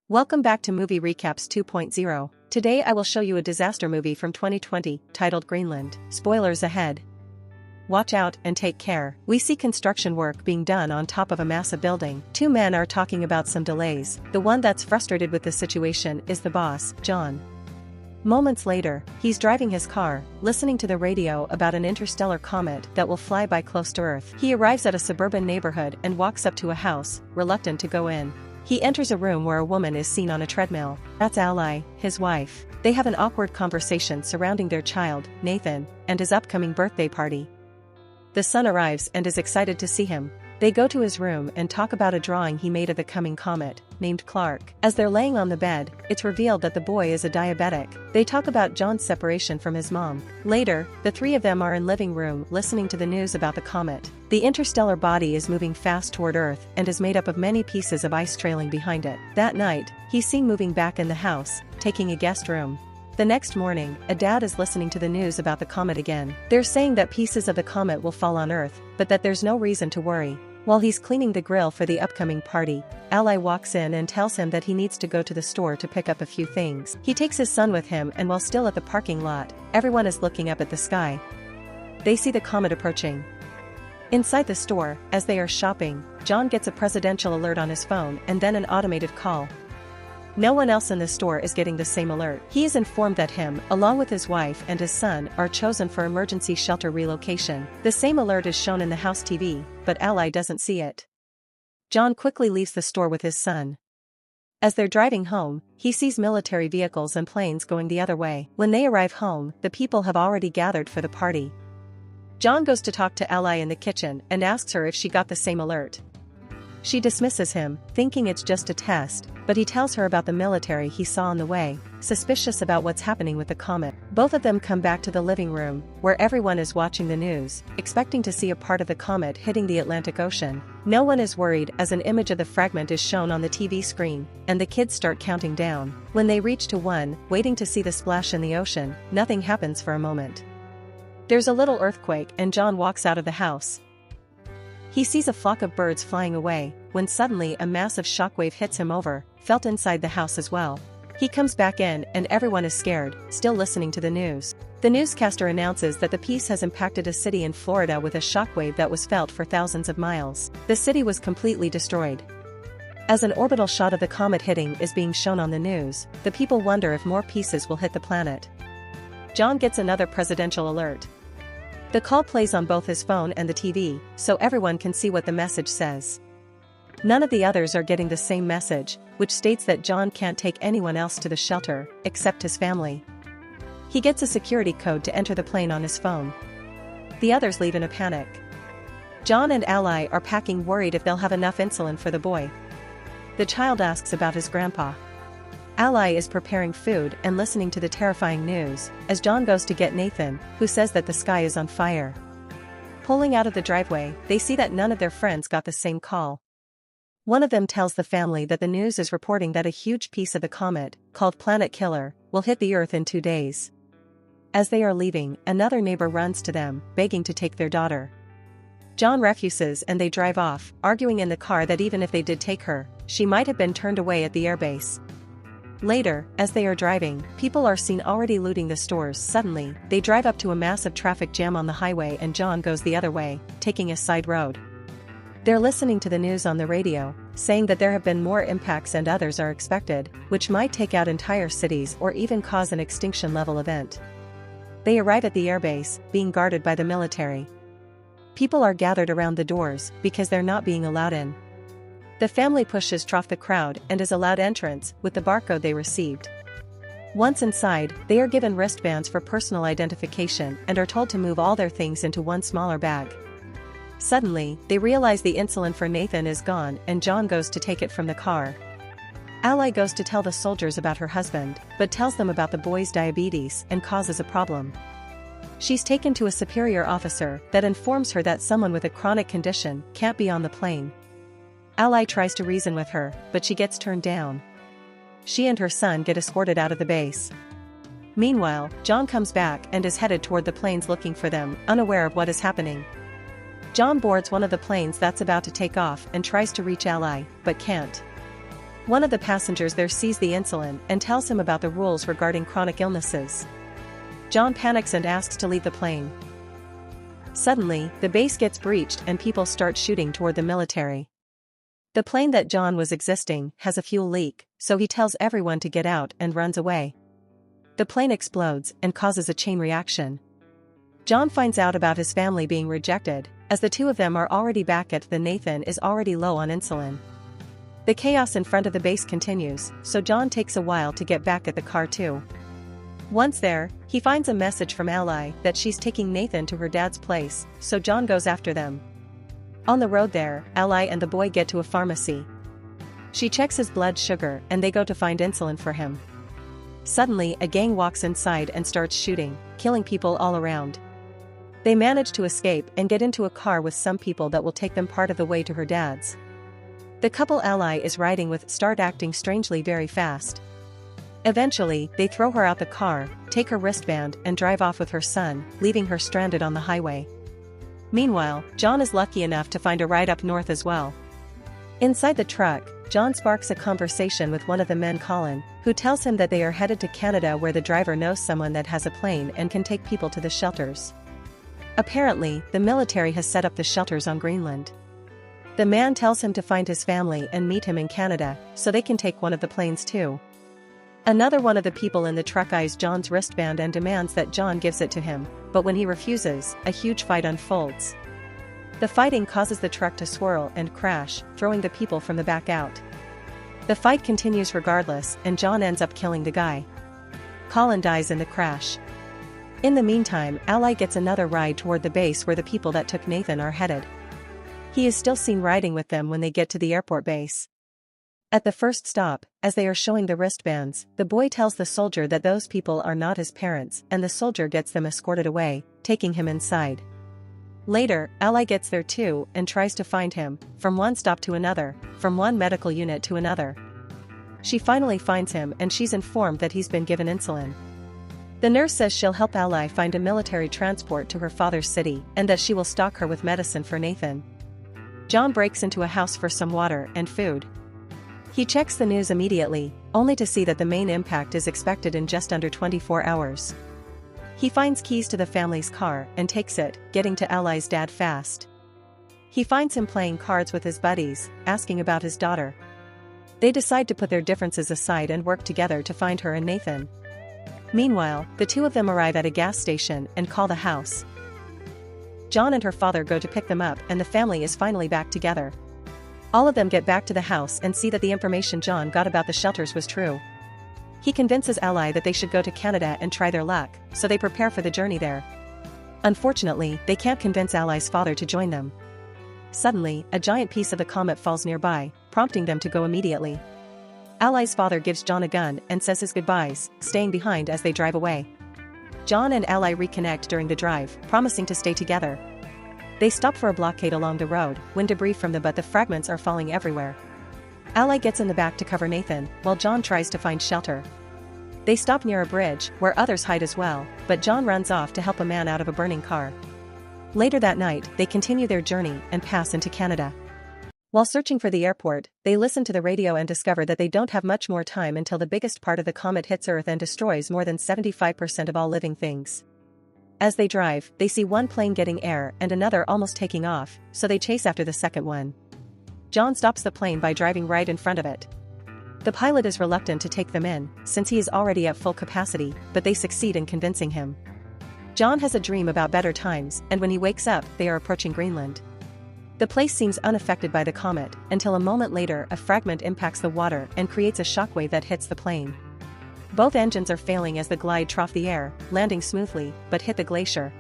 Welcome back to Movie Recaps 2.0. Today I will show you a disaster movie from 2020, titled Greenland. Spoilers ahead. Watch out and take care. We see construction work being done on top of a massive building. Two men are talking about some delays. The one that's frustrated with the situation is the boss, John. Moments later, he's driving his car, listening to the radio about an interstellar comet that will fly by close to Earth. He arrives at a suburban neighborhood and walks up to a house, reluctant to go in. He enters a room where a woman is seen on a treadmill. That's Ally, his wife. They have an awkward conversation surrounding their child, Nathan, and his upcoming birthday party. The son arrives and is excited to see him. They go to his room and talk about a drawing he made of the coming comet, named Clark. As they're laying on the bed, it's revealed that the boy is a diabetic. They talk about John's separation from his mom. Later, the three of them are in living room listening to the news about the comet. The interstellar body is moving fast toward Earth and is made up of many pieces of ice trailing behind it. That night, he's seen moving back in the house, taking a guest room. The next morning, a dad is listening to the news about the comet again. They're saying that pieces of the comet will fall on Earth, but that there's no reason to worry. While he's cleaning the grill for the upcoming party, Ally walks in and tells him that he needs to go to the store to pick up a few things. He takes his son with him, and while still at the parking lot, everyone is looking up at the sky. They see the comet approaching. Inside the store, as they are shopping, John gets a presidential alert on his phone and then an automated call. No one else in the store is getting the same alert. He is informed that him, along with his wife and his son, are chosen for emergency shelter relocation. The same alert is shown in the house TV, but Ally doesn't see it. John quickly leaves the store with his son. As they're driving home, he sees military vehicles and planes going the other way. When they arrive home, the people have already gathered for the party. John goes to talk to Ally in the kitchen and asks her if she got the same alert. She dismisses him, thinking it's just a test, but he tells her about the military he saw on the way, suspicious about what's happening with the comet. Both of them come back to the living room, where everyone is watching the news, expecting to see a part of the comet hitting the Atlantic Ocean. No one is worried as an image of the fragment is shown on the TV screen, and the kids start counting down. When they reach to 1, waiting to see the splash in the ocean, nothing happens for a moment. There's a little earthquake and John walks out of the house. He sees a flock of birds flying away, when suddenly a massive shockwave hits him over, felt inside the house as well. He comes back in and everyone is scared, still listening to the news. The newscaster announces that the piece has impacted a city in Florida with a shockwave that was felt for thousands of miles. The city was completely destroyed. As an orbital shot of the comet hitting is being shown on the news, the people wonder if more pieces will hit the planet. John gets another presidential alert. The call plays on both his phone and the TV, so everyone can see what the message says. None of the others are getting the same message, which states that John can't take anyone else to the shelter, except his family. He gets a security code to enter the plane on his phone. The others leave in a panic. John and Ally are packing, worried if they'll have enough insulin for the boy. The child asks about his grandpa. Ally is preparing food and listening to the terrifying news, as John goes to get Nathan, who says that the sky is on fire. Pulling out of the driveway, they see that none of their friends got the same call. One of them tells the family that the news is reporting that a huge piece of the comet, called Planet Killer, will hit the Earth in 2 days. As they are leaving, another neighbor runs to them, begging to take their daughter. John refuses and they drive off, arguing in the car that even if they did take her, she might have been turned away at the airbase. Later, as they are driving, people are seen already looting the stores. Suddenly, they drive up to a massive traffic jam on the highway and John goes the other way, taking a side road. They're listening to the news on the radio, saying that there have been more impacts and others are expected, which might take out entire cities or even cause an extinction-level event. They arrive at the airbase, being guarded by the military. People are gathered around the doors, because they're not being allowed in. The family pushes through the crowd and is allowed entrance, with the barcode they received. Once inside, they are given wristbands for personal identification and are told to move all their things into one smaller bag. Suddenly, they realize the insulin for Nathan is gone and John goes to take it from the car. Ally goes to tell the soldiers about her husband, but tells them about the boy's diabetes and causes a problem. She's taken to a superior officer that informs her that someone with a chronic condition can't be on the plane. Ally tries to reason with her, but she gets turned down. She and her son get escorted out of the base. Meanwhile, John comes back and is headed toward the planes looking for them, unaware of what is happening. John boards one of the planes that's about to take off and tries to reach Ally, but can't. One of the passengers there sees the insulin and tells him about the rules regarding chronic illnesses. John panics and asks to leave the plane. Suddenly, the base gets breached and people start shooting toward the military. The plane that John was existing has a fuel leak, so he tells everyone to get out and runs away. The plane explodes and causes a chain reaction. John finds out about his family being rejected, as the two of them are already back at the Nathan is already low on insulin. The chaos in front of the base continues, so John takes a while to get back at the car too. Once there, he finds a message from Ally that she's taking Nathan to her dad's place, so John goes after them. On the road there, Ally and the boy get to a pharmacy. She checks his blood sugar and they go to find insulin for him. Suddenly, a gang walks inside and starts shooting, killing people all around. They manage to escape and get into a car with some people that will take them part of the way to her dad's. The couple Ally is riding with start acting strangely very fast. Eventually, they throw her out the car, take her wristband and drive off with her son, leaving her stranded on the highway. Meanwhile, John is lucky enough to find a ride up north as well. Inside the truck, John sparks a conversation with one of the men, Colin, who tells him that they are headed to Canada where the driver knows someone that has a plane and can take people to the shelters. Apparently, the military has set up the shelters on Greenland. The man tells him to find his family and meet him in Canada, so they can take one of the planes too. Another one of the people in the truck eyes John's wristband and demands that John gives it to him, but when he refuses, a huge fight unfolds. The fighting causes the truck to swirl and crash, throwing the people from the back out. The fight continues regardless, and John ends up killing the guy. Colin dies in the crash. In the meantime, Ally gets another ride toward the base where the people that took Nathan are headed. He is still seen riding with them when they get to the airport base. At the first stop, as they are showing the wristbands, the boy tells the soldier that those people are not his parents, and the soldier gets them escorted away, taking him inside. Later, Ally gets there too and tries to find him, from one stop to another, from one medical unit to another. She finally finds him and she's informed that he's been given insulin. The nurse says she'll help Ally find a military transport to her father's city and that she will stock her with medicine for Nathan. John breaks into a house for some water and food. He checks the news immediately, only to see that the main impact is expected in just under 24 hours. He finds keys to the family's car and takes it, getting to Ally's dad fast. He finds him playing cards with his buddies, asking about his daughter. They decide to put their differences aside and work together to find her and Nathan. Meanwhile, the two of them arrive at a gas station and call the house. John and her father go to pick them up and the family is finally back together. All of them get back to the house and see that the information John got about the shelters was true. He convinces Ally that they should go to Canada and try their luck, so they prepare for the journey there. Unfortunately, they can't convince Ally's father to join them. Suddenly, a giant piece of the comet falls nearby, prompting them to go immediately. Ally's father gives John a gun and says his goodbyes, staying behind as they drive away. John and Ally reconnect during the drive, promising to stay together. They stop for a blockade along the road, when debris from the fragments are falling everywhere. Ally gets in the back to cover Nathan, while John tries to find shelter. They stop near a bridge, where others hide as well, but John runs off to help a man out of a burning car. Later that night, they continue their journey and pass into Canada. While searching for the airport, they listen to the radio and discover that they don't have much more time until the biggest part of the comet hits Earth and destroys more than 75% of all living things. As they drive, they see one plane getting air and another almost taking off, so they chase after the second one. John stops the plane by driving right in front of it. The pilot is reluctant to take them in, since he is already at full capacity, but they succeed in convincing him. John has a dream about better times, and when he wakes up, they are approaching Greenland. The place seems unaffected by the comet, until a moment later a fragment impacts the water and creates a shockwave that hits the plane. Both engines are failing as the glide trough the air, landing smoothly, but hit the glacier.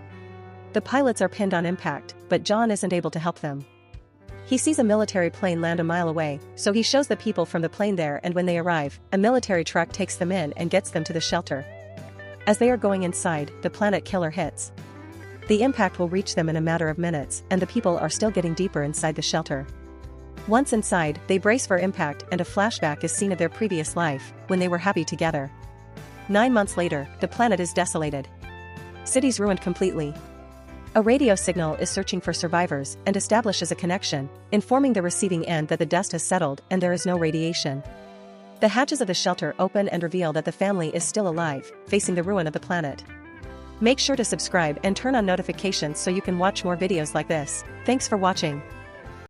The pilots are pinned on impact, but John isn't able to help them. He sees a military plane land a mile away, so he shows the people from the plane there, and when they arrive, a military truck takes them in and gets them to the shelter. As they are going inside, the planet killer hits. The impact will reach them in a matter of minutes, and the people are still getting deeper inside the shelter. Once inside, they brace for impact and a flashback is seen of their previous life, when they were happy together. 9 months later, the planet is desolated. Cities ruined completely. A radio signal is searching for survivors and establishes a connection, informing the receiving end that the dust has settled and there is no radiation. The hatches of the shelter open and reveal that the family is still alive, facing the ruin of the planet. Make sure to subscribe and turn on notifications so you can watch more videos like this. Thanks for watching.